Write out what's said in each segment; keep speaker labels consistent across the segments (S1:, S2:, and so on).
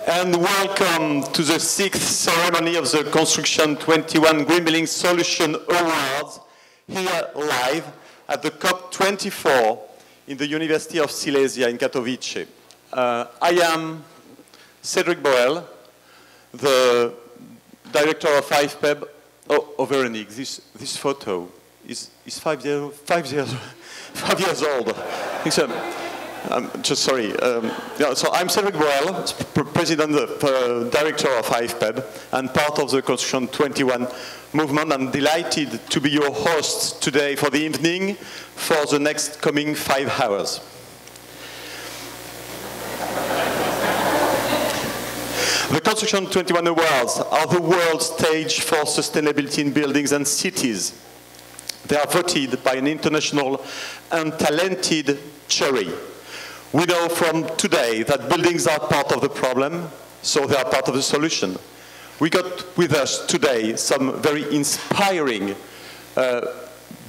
S1: And welcome to the 6th ceremony of the Construction 21 Green Building Solution Awards, here live at the COP24 in the University of Silesia in Katowice. I am Cedric Boel, the director of IFPEB. Oh, Veronique, this photo is 5 years old. I'm just sorry. So I'm Cedric Boel, president, director of IFPEB, and part of the Construction 21 movement. I'm delighted to be your host today for the evening for the next coming 5 hours. The Construction 21 Awards are the world stage for sustainability in buildings and cities. They are voted by an international and talented jury. We know from today that buildings are part of the problem, so they are part of the solution. We got with us today some very inspiring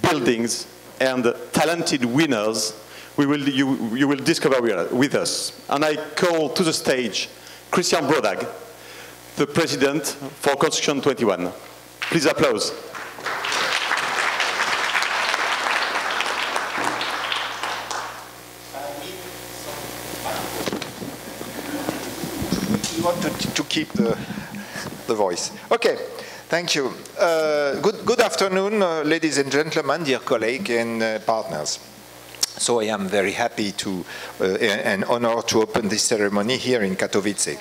S1: buildings and talented winners you will discover with us. And I call to the stage Christian Brodag, the president for Construction 21. Please applause.
S2: To keep the voice. Okay, thank you. Good afternoon, ladies and gentlemen, dear colleagues and partners. So I am very happy and honored to open this ceremony here in Katowice.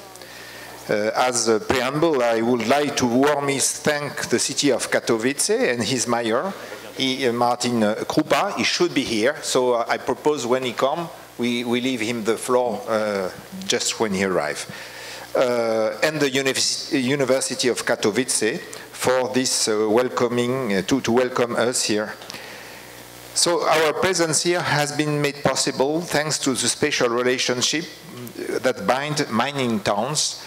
S2: As a preamble, I would like to warmly thank the city of Katowice and his mayor, Martin Krupa. He should be here, so I propose when he comes, we leave him the floor just when he arrives. And the University of Katowice for this welcoming, to welcome us here. So our presence here has been made possible thanks to the special relationship that bind mining towns,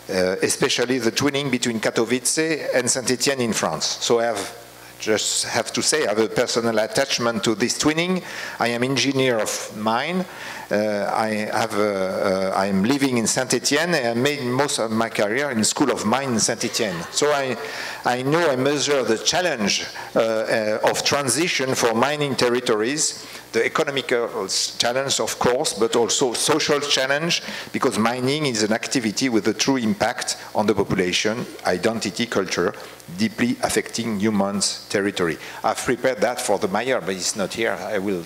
S2: especially the twinning between Katowice and Saint-Étienne in France. So I have to say I have a personal attachment to this twinning. I am engineer of mine. I am living in Saint-Étienne and I made most of my career in the School of Mine in Saint-Étienne. So I know I measure the challenge of transition for mining territories, the economical challenge, of course, but also social challenge, because mining is an activity with a true impact on the population, identity, culture, deeply affecting humans' territory. I've prepared that for the mayor, but he's not here. I will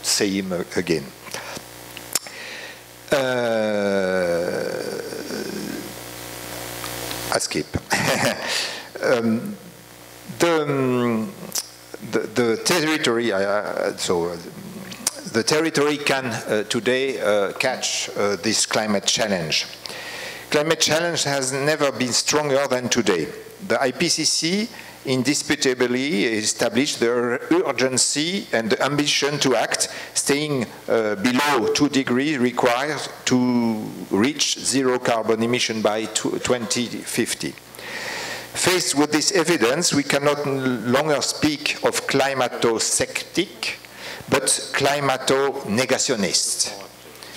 S2: say him again. Escape. The territory, the territory can today catch this climate challenge. Climate challenge has never been stronger than today. The IPCC indisputably established the urgency and the ambition to act, staying below 2 degrees required to reach zero carbon emission by 2050. Faced with this evidence, we cannot longer speak of climato-sceptic, but climato-negationist.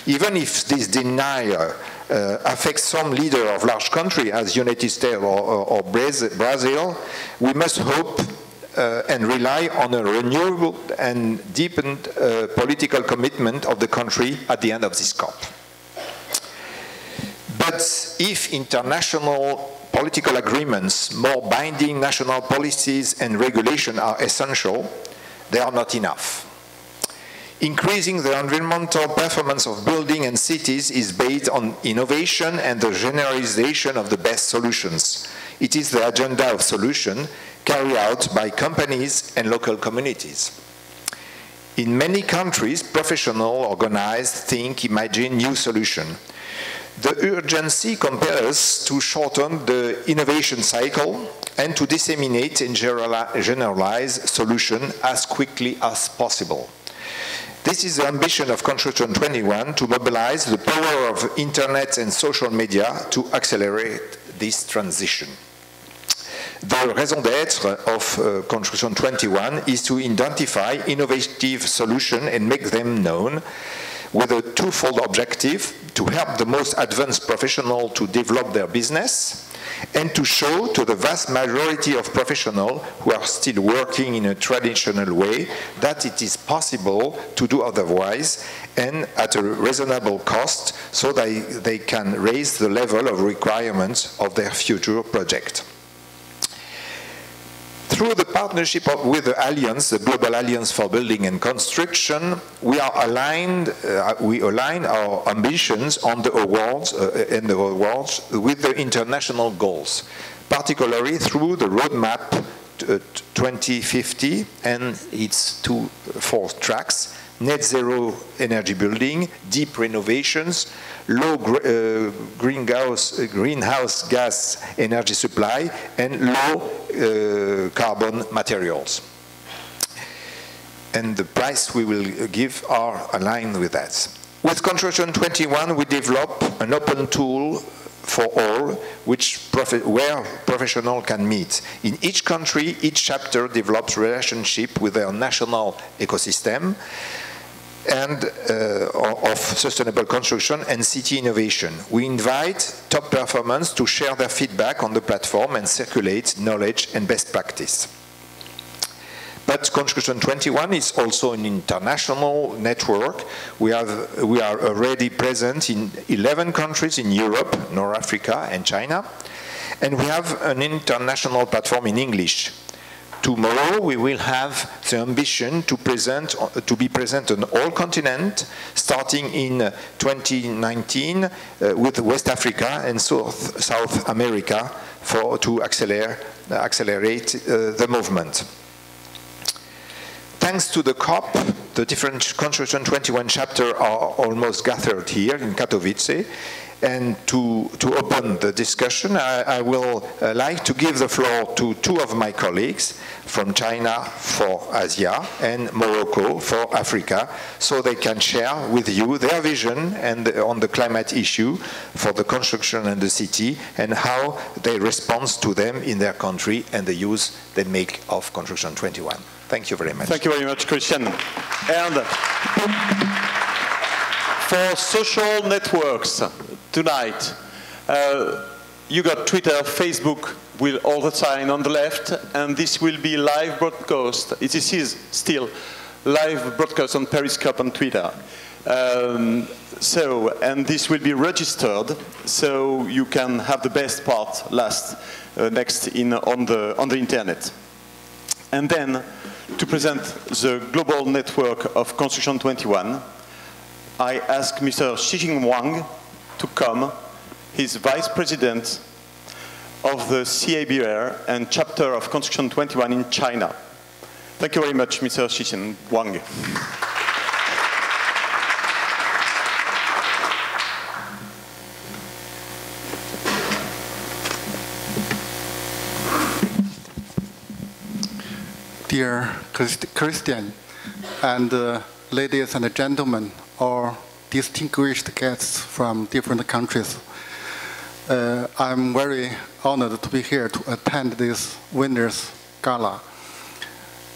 S2: Even if this denial affects some leaders of large countries as United States or Brazil, we must hope and rely on a renewable and deepened political commitment of the country at the end of this COP. But if international political agreements, more binding national policies and regulation are essential, they are not enough. Increasing the environmental performance of buildings and cities is based on innovation and the generalization of the best solutions. It is the agenda of solution carried out by companies and local communities. In many countries, professionals, organized, think, imagine new solutions. The urgency compels us to shorten the innovation cycle and to disseminate and generalize solutions as quickly as possible. This is the ambition of Construction 21, to mobilize the power of internet and social media to accelerate this transition. The raison d'être of Construction 21 is to identify innovative solutions and make them known. with a twofold objective: to help the most advanced professionals to develop their business, and to show to the vast majority of professionals who are still working in a traditional way that it is possible to do otherwise and at a reasonable cost, so that they can raise the level of requirements of their future project. Through the partnership with the Alliance, the Global Alliance for Building and Construction, we align our ambitions on the awards with the international goals, particularly through the roadmap 2050 and its four tracks: net zero energy building, deep renovations, low greenhouse gas energy supply, and low carbon materials. And the price we will give are aligned with that. With Construction 21, we develop an open tool for all, where professionals can meet. In each country, each chapter develops relationship with their national ecosystem and of sustainable construction and city innovation. We invite top performers to share their feedback on the platform and circulate knowledge and best practice. But Construction 21 is also an international network. We are already present in 11 countries in Europe, North Africa, and China. And we have an international platform in English. Tomorrow we will have the ambition to be present on all continents, starting in 2019 with West Africa and South America to accelerate the movement. Thanks to the COP, the different Construction 21 chapters are almost gathered here in Katowice. And to open the discussion, I will like to give the floor to two of my colleagues from China for Asia and Morocco for Africa, so they can share with you their vision on the climate issue for the construction and the city, and how they respond to them in their country and the use they make of Construction 21. Thank you very much.
S1: Thank you very much, Christian. And for social networks tonight, you got Twitter, Facebook will all the time on the left, and this will be live broadcast. This is still live broadcast on Periscope and Twitter. And this will be registered, so you can have the best part next on the internet. And then, to present the global network of Construction 21, I ask Mr. Xijing Wang to come. He's Vice President of the CABR and chapter of Construction 21 in China. Thank you very much, Mr. Xijing Wang.
S3: Dear Christian and ladies and gentlemen, or distinguished guests from different countries, I'm very honored to be here to attend this Winners Gala.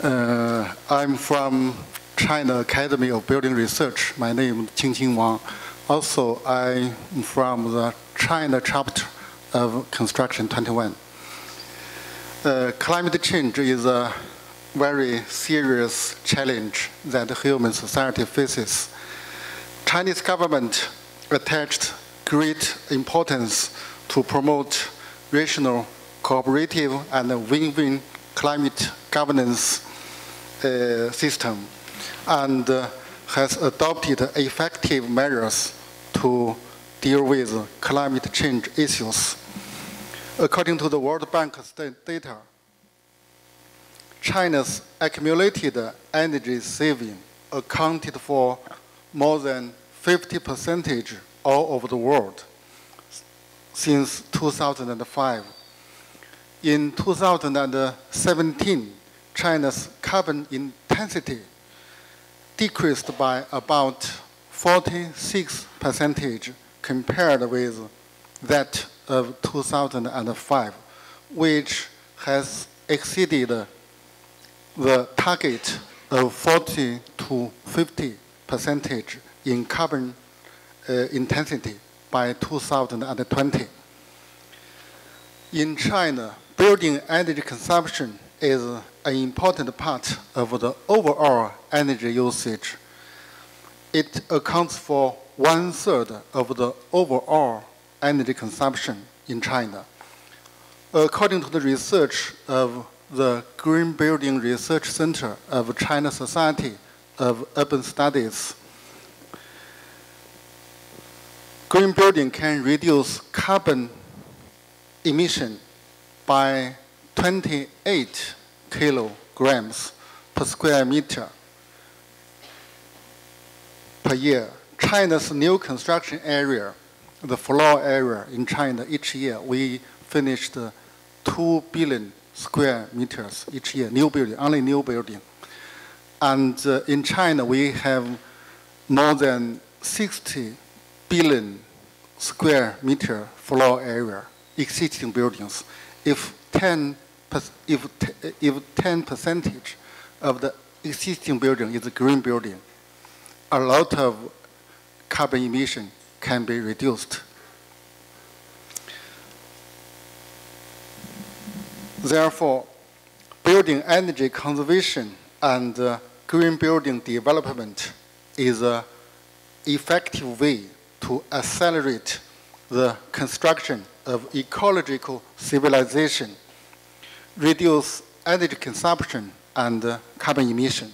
S3: I'm from China Academy of Building Research. My name is Xijing Wang. Also, I'm from the China chapter of Construction 21. Climate change is a very serious challenge that human society faces. Chinese government attached great importance to promote rational, cooperative, and win-win climate governance system, and has adopted effective measures to deal with climate change issues. According to the World Bank data, China's accumulated energy saving accounted for more than 50% all over the world since 2005. In 2017, China's carbon intensity decreased by about 46% compared with that of 2005, which has exceeded the target of 40 to 50% in carbon intensity by 2020. In China, building energy consumption is an important part of the overall energy usage. It accounts for 1/3 of the overall energy consumption in China. According to the research of the Green Building Research Center of China Society of Urban Studies, green building can reduce carbon emission by 28 kilograms per square meter per year. China's new construction area, the floor area in China, each year we finished 2 billion square meters each year, new building, only new building. And in China, we have more than 60 billion square meter floor area, existing buildings. If 10% of the existing building is a green building, a lot of carbon emission can be reduced. Therefore, building energy conservation and green building development is an effective way to accelerate the construction of ecological civilization, reduce energy consumption and carbon emission.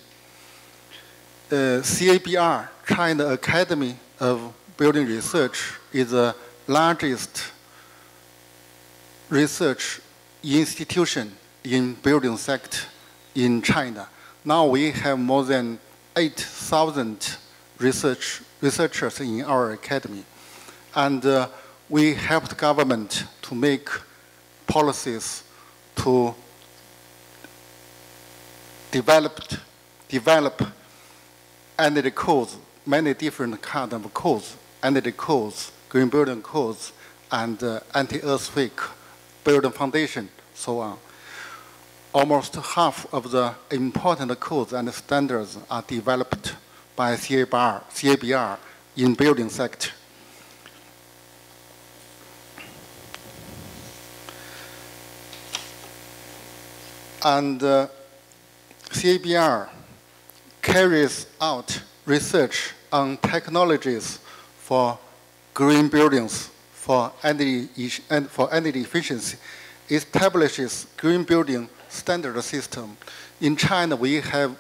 S3: CABR, China Academy of Building Research, is the largest research institution in building sector in China. Now we have more than 8,000 researchers in our academy. And we help the government to make policies to develop energy codes, many different kinds of codes, energy codes, green building codes, and anti-earthquake building foundation, so on. Almost half of the important codes and standards are developed by CABR in building sector. And CABR carries out research on technologies for green buildings, for energy efficiency, establishes green building standard system. In China, we have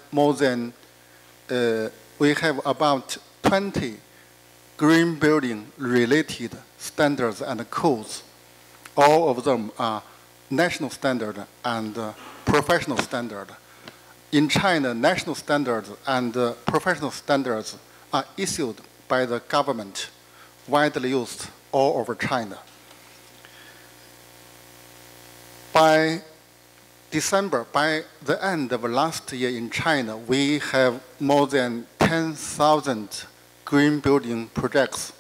S3: about 20 green building related standards and codes. All of them are national standard and professional standard. In China, national standards and professional standards are issued by the government, widely used all over China. By December, by the end of last year in China, we have more than 10,000 green building projects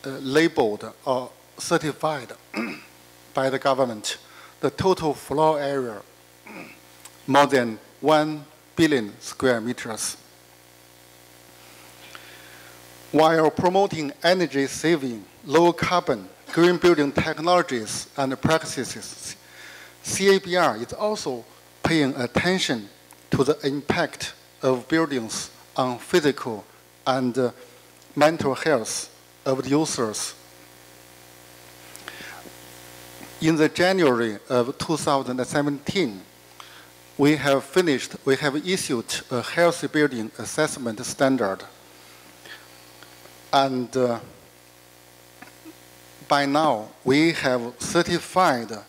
S3: labeled or certified by the government. The total floor area, more than 1 billion square meters. While promoting energy saving, low carbon, green building technologies and practices, CABR is also paying attention to the impact of buildings on physical and mental health of the users. In the January of 2017, we have issued a healthy building assessment standard. And by now, we have certified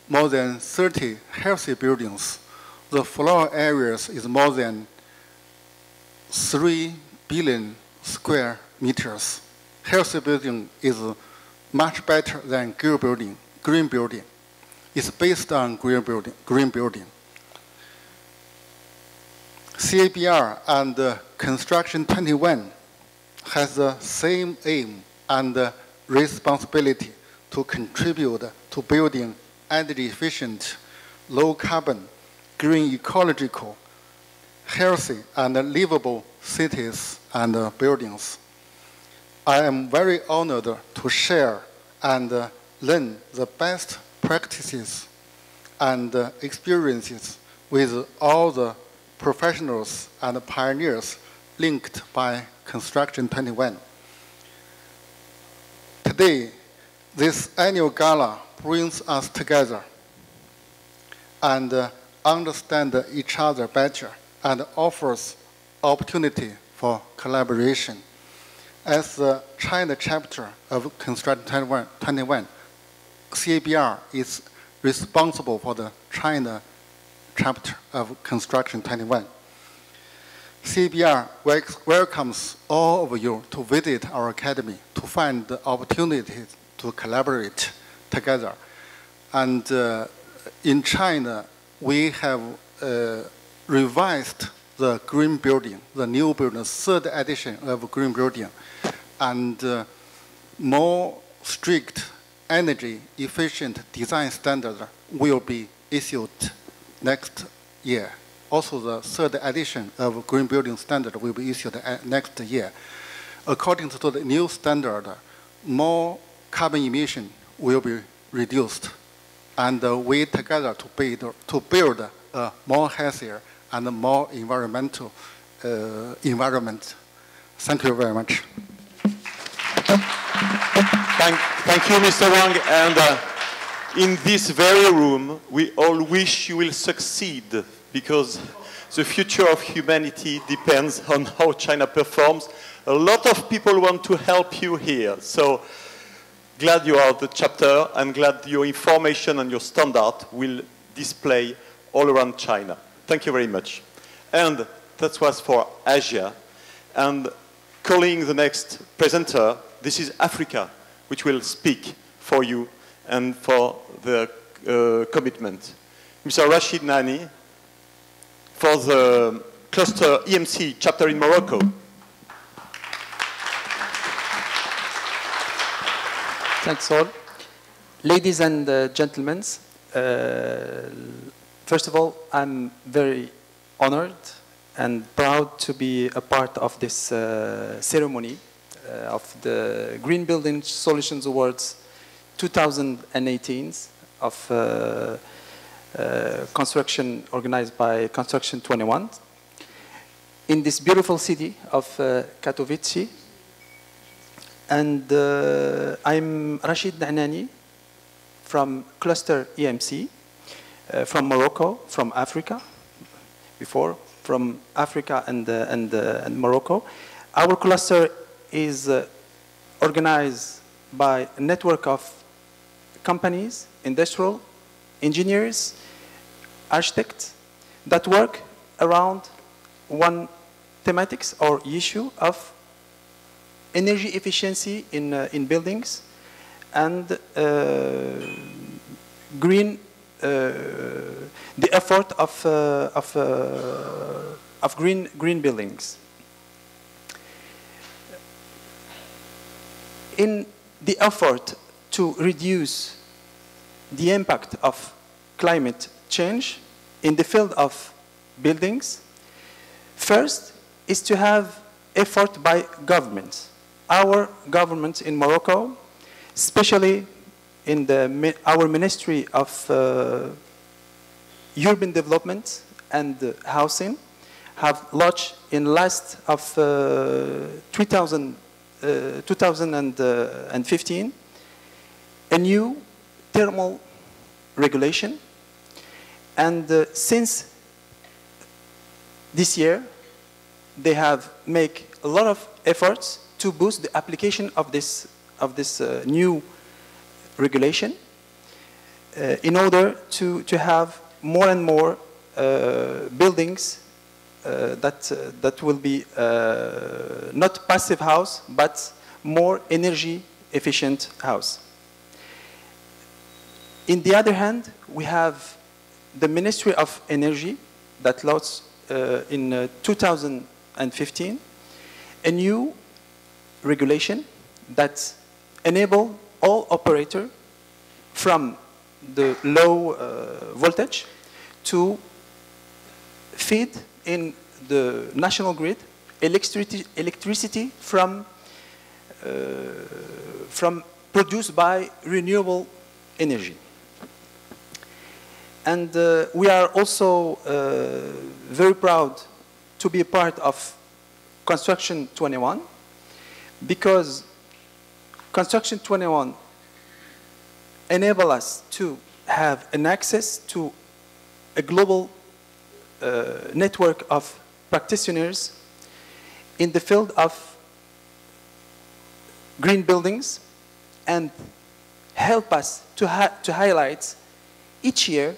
S3: more than 30 healthy buildings. The floor areas is more than 3 billion square meters. Healthy building is much better than green building. It's based on green building. CABR and Construction21 has the same aim and responsibility to contribute to building energy efficient, low carbon, green ecological, healthy and livable cities and buildings. I am very honored to share and learn the best practices and experiences with all the professionals and pioneers linked by Construction 21. Today, this annual gala brings us together and understand each other better and offers opportunity for collaboration. As the China chapter of Construction 21, CABR is responsible for the China chapter of Construction 21. CABR welcomes all of you to visit our academy to find the opportunities to collaborate together. And in China, we have revised the green building, the new building, the third edition of green building, and more strict energy efficient design standard will be issued next year. Also, the third edition of green building standard will be issued next year. According to the new standard, more carbon emission will be reduced, and we together to build a more healthier and more environmental environment. Thank you very much.
S1: Thank you, Mr. Wang. And in this very room, we all wish you will succeed, because the future of humanity depends on how China performs. A lot of people want to help you here. So glad you are the chapter. I'm glad your information and your standard will display all around China. Thank you very much. And that was for Asia. And calling the next presenter, this is Africa, which will speak for you and for the commitment. Mr. Rashid Nani, for the cluster EMC chapter in Morocco.
S4: Thanks all. Ladies and gentlemen, first of all, I'm very honored and proud to be a part of this ceremony of the Green Building Solutions Awards 2018 of construction organized by Construction 21 in this beautiful city of Katowice. And I'm Rashid Nani from Cluster EMC, from Morocco, from Africa, from Africa and Morocco. Our cluster is organized by a network of companies, industrial engineers, architects that work around one thematics or issue of energy efficiency in buildings and green, the effort of green buildings. In the effort to reduce the impact of climate change in the field of buildings, first is to have effort by governments. Our government in Morocco, especially in our Ministry of Urban Development and Housing, have launched in last of 2015 a new thermal regulation, and since this year they have made a lot of efforts to boost the application of this new regulation in order to have more and more buildings that will be not passive house, but more energy efficient house. In the other hand, we have the Ministry of Energy that launched in 2015 a new regulation that enable all operators from the low voltage to feed in the national grid electricity from produced by renewable energy. And we are also very proud to be a part of Construction 21, because Construction 21 enable us to have an access to a global network of practitioners in the field of green buildings, and help us to highlight each year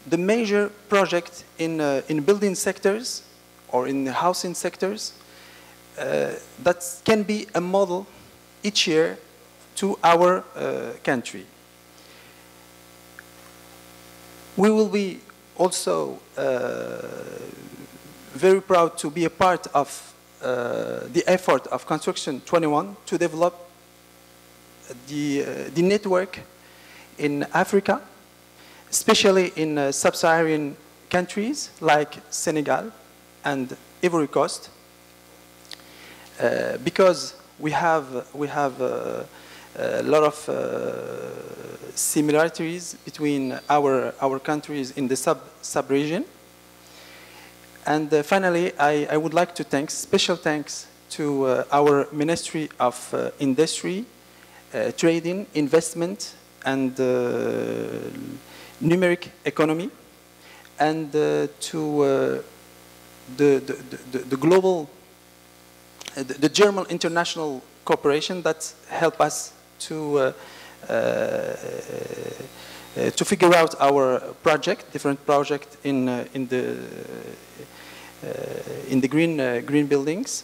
S4: the major project in building sectors or in the housing sectors that can be a model each year to our country. We will be also very proud to be a part of the effort of Construction 21 to develop the network in Africa, especially in sub-Saharan countries like Senegal and Ivory Coast, because we have a lot of similarities between our countries in the sub-region. And finally, I would like to thank, special thanks to our Ministry of Industry, Trading, Investment, and Numeric Economy, and to the global, the German International Corporation that help us to figure out our project, different project in the green buildings.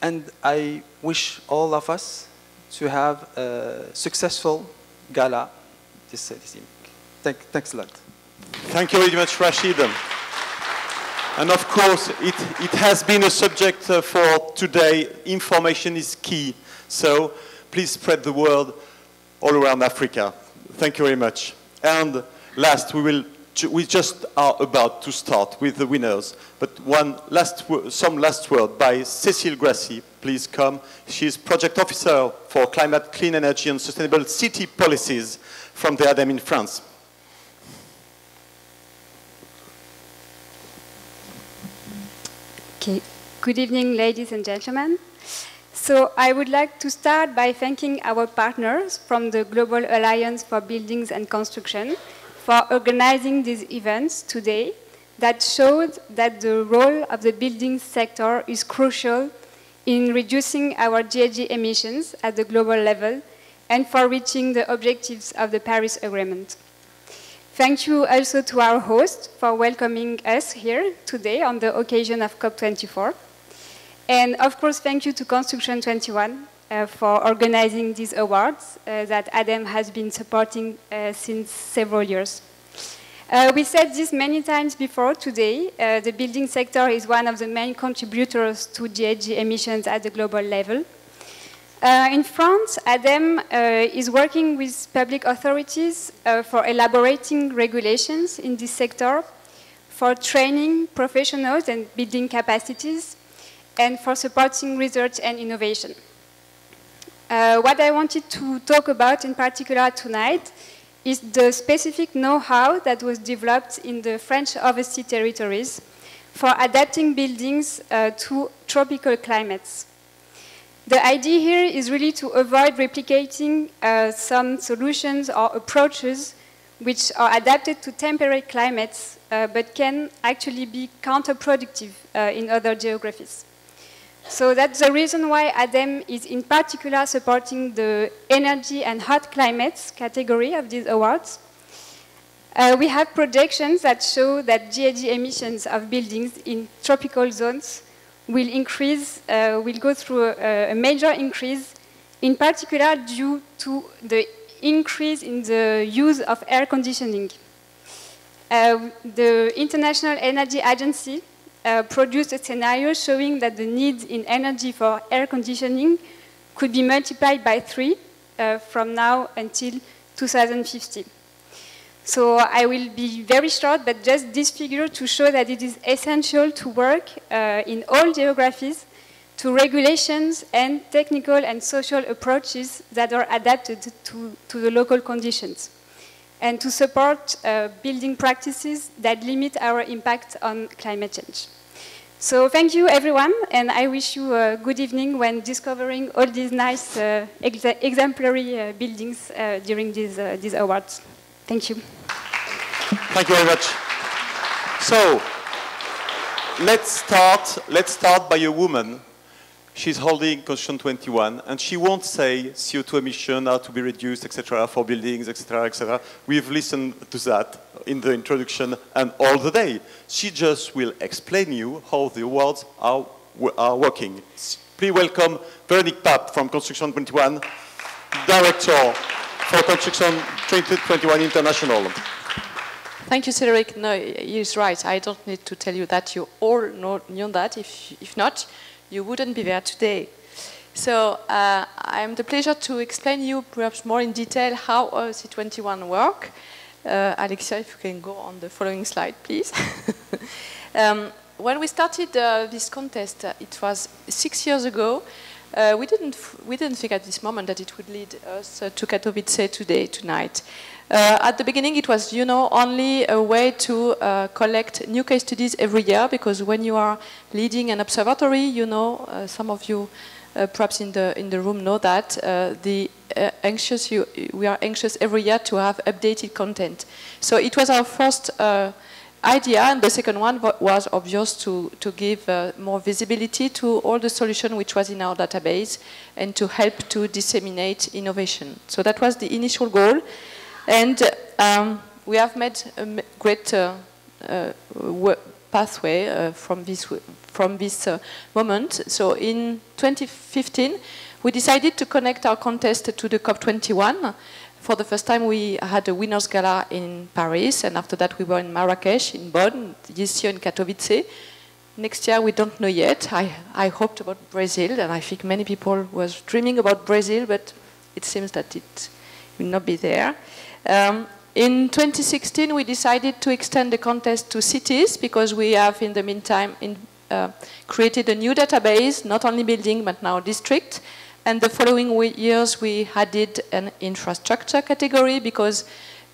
S4: And I wish all of us to have a successful gala this evening. Thanks a lot.
S1: Thank you very much, Rashid. And of course, it has been a subject for today. Information is key. So please spread the word all around Africa. Thank you very much. And last, we just are about to start with the winners. But some last word by Cécile Grassi. Please come. She's Project Officer for Climate, Clean Energy and Sustainable City Policies from the ADEME in France.
S5: Okay. Good evening, ladies and gentlemen. So I would like to start by thanking our partners from the Global Alliance for Buildings and Construction for organizing these events today that showed that the role of the building sector is crucial in reducing our GHG emissions at the global level and for reaching the objectives of the Paris Agreement. Thank you also to our host for welcoming us here today on the occasion of COP24. And of course, thank you to Construction 21 for organizing these awards that ADEME has been supporting since several years. We said this many times before today. The building sector is one of the main contributors to GHG emissions at the global level. In France, ADEME is working with public authorities for elaborating regulations in this sector, for training professionals and building capacities, and for supporting research and innovation. What I wanted to talk about in particular tonight is the specific know-how that was developed in the French overseas territories for adapting buildings to tropical climates. The idea here is really to avoid replicating some solutions or approaches which are adapted to temperate climates but can actually be counterproductive in other geographies. So that's the reason why ADEME is in particular supporting the energy and hot climates category of these awards. We have projections that show that GHG emissions of buildings in tropical zones will increase, will go through a major increase, in particular due to the increase in the use of air conditioning. The International Energy Agency produced a scenario showing that the need in energy for air conditioning could be multiplied by 3 from now until 2050. So I will be very short, but just this figure to show that it is essential to work in all geographies to regulations and technical and social approaches that are adapted to the local conditions, and to support building practices that limit our impact on climate change. So thank you, everyone, and I wish you a good evening when discovering all these nice exemplary buildings during these awards. Thank you.
S1: Thank you very much. So, let's start by a woman. She's holding Construction 21, and she won't say CO2 emission are to be reduced, etc., for buildings, etc., etc. We've listened to that in the introduction and all the day. She just will explain you how the awards are working. Please welcome Veronique Pape from Construction 21, Director for Construction 2021 International.
S6: Thank you, Cedric. No, he's right. I don't need to tell you that. You all know that. If not, you wouldn't be there today. So I have the pleasure to explain you perhaps more in detail how C21 work. Alexia, if you can go on the following slide, please. When we started this contest, it was 6 years ago. We didn't think at this moment that it would lead us to Katowice tonight. At the beginning, it was, only a way to collect new case studies every year, because when you are leading an observatory, some of you perhaps in the room know that we are anxious every year to have updated content. So it was our first idea, and the second one was obvious to give more visibility to all the solution which was in our database and to help to disseminate innovation. So that was the initial goal. And we have made a great pathway from this moment. So in 2015, we decided to connect our contest to the COP21. For the first time, we had a Winners Gala in Paris, and after that, we were in Marrakesh, in Bonn, this year in Katowice. Next year, we don't know yet. I hoped about Brazil, and I think many people was dreaming about Brazil, but it seems that it will not be there. In 2016, we decided to extend the contest to cities, because we have, in the meantime, created a new database, not only building, but now district. And the following years, we added an infrastructure category, because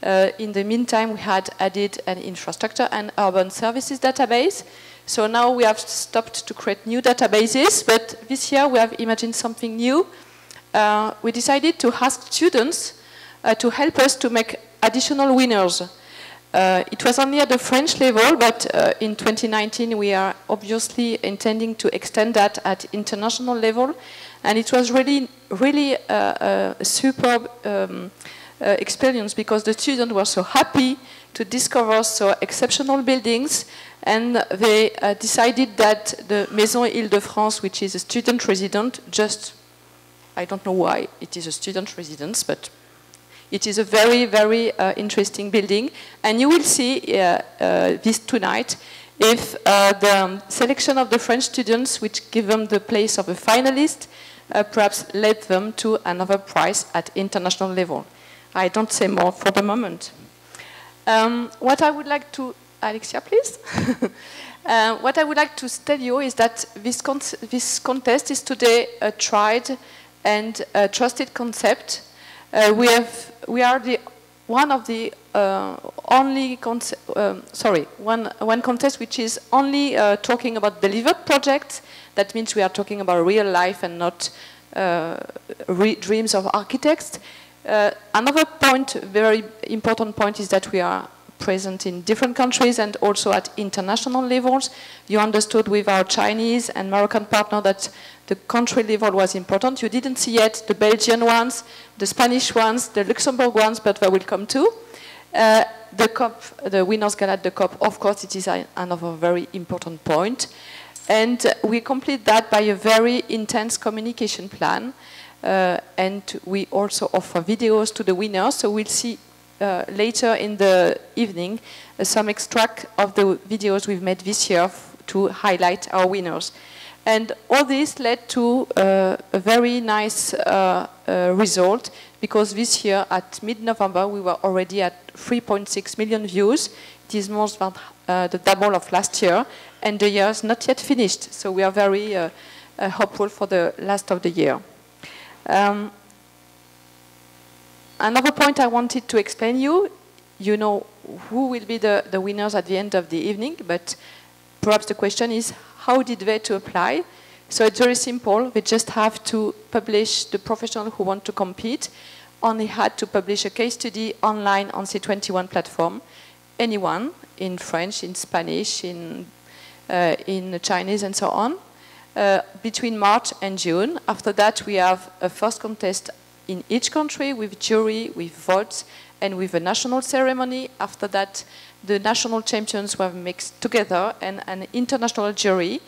S6: in the meantime, we had added an infrastructure and urban services database. So now we have stopped to create new databases, but this year we have imagined something new. We decided to ask students to help us to make additional winners. It was only at the French level, but in 2019 we are obviously intending to extend that at international level. And it was really a superb experience, because the students were so happy to discover so exceptional buildings, and they decided that the Maison Île-de-France, which is a student residence, I don't know why it is a student residence, but it is a very, very interesting building. And you will see this tonight, if the selection of the French students, which give them the place of a finalist, perhaps led them to another prize at international level. I don't say more for the moment. What I would like to, Alexia, please. What I would like to tell you is that this contest is today a tried and trusted concept. We are one of the only one contest which is only talking about delivered projects. That means we are talking about real life and not dreams of architects. Another point, very important point, is that we are present in different countries and also at international levels. You understood with our Chinese and Moroccan partner that the country level was important. You didn't see yet the Belgian ones, the Spanish ones, the Luxembourg ones, but they will come too. The COP, the Winners Gala at the COP, of course, it is another very important point. And we complete that by a very intense communication plan. And we also offer videos to the winners. So we'll see later in the evening some extract of the videos we've made this year to highlight our winners. And all this led to a very nice result, because this year, at mid-November, we were already at 3.6 million views. It is more than the double of last year, and the year is not yet finished. So we are very hopeful for the last of the year. Another point I wanted to explain you know who will be the winners at the end of the evening, but perhaps the question is, how did they to apply? So it's very simple. They just have to publish, the professional who want to compete only had to publish a case study online on C21 platform. Anyone, in French, in Spanish, in Chinese, and so on, between March and June. After that, we have a first contest in each country with jury, with votes, and with a national ceremony. After that, the national champions were mixed together, and an international jury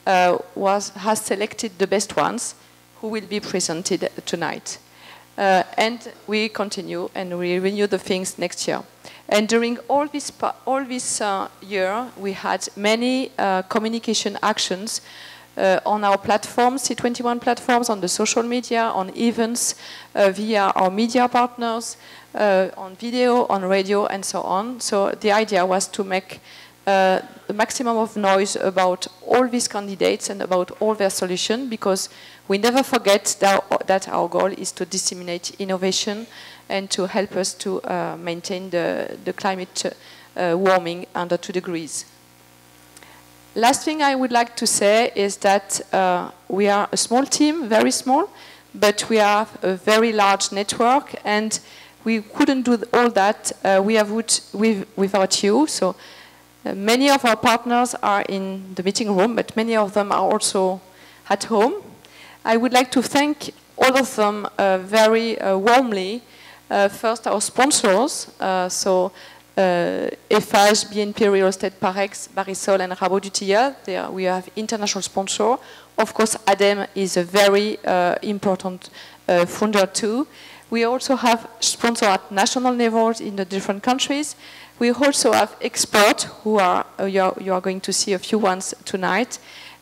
S6: has selected the best ones, who will be presented tonight. And we continue, and we renew the things next year. And during all this year, we had many communication actions on our platforms, C21 platforms, on the social media, on events, via our media partners, on video, on radio, and so on. So the idea was to make the maximum of noise about all these candidates and about all their solutions, because we never forget that our goal is to disseminate innovation and to help us to maintain the climate warming under 2 degrees. Last thing I would like to say is that we are a small team, very small, but we have a very large network, and we couldn't do all that without you. So many of our partners are in the meeting room, but many of them are also at home. I would like to thank all of them very warmly. First, our sponsors, Eiffage, BNP Real Estate Parex, Barisol, and Rabo Dutillard. We have international sponsor. Of course, ADEME is a very important funder too. We also have sponsors at national levels in the different countries. We also have experts who are, you are going to see a few ones tonight,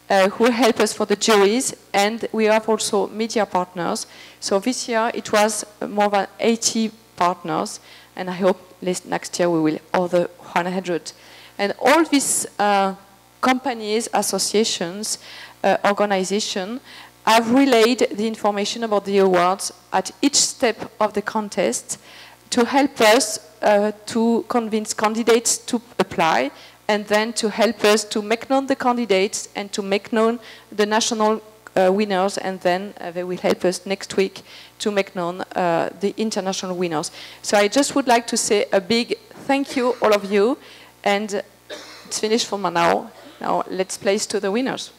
S6: who help us for the juries, and we have also media partners. So this year it was more than 80 partners, and I hope next year we will over 100. And all these companies, associations, organizations have relayed the information about the awards at each step of the contest to help us to convince candidates to apply, and then to help us to make known the candidates and to make known the national winners, and then they will help us next week to make known the international winners. So I just would like to say a big thank you, all of you, and it's finished for now. Now let's place to the winners.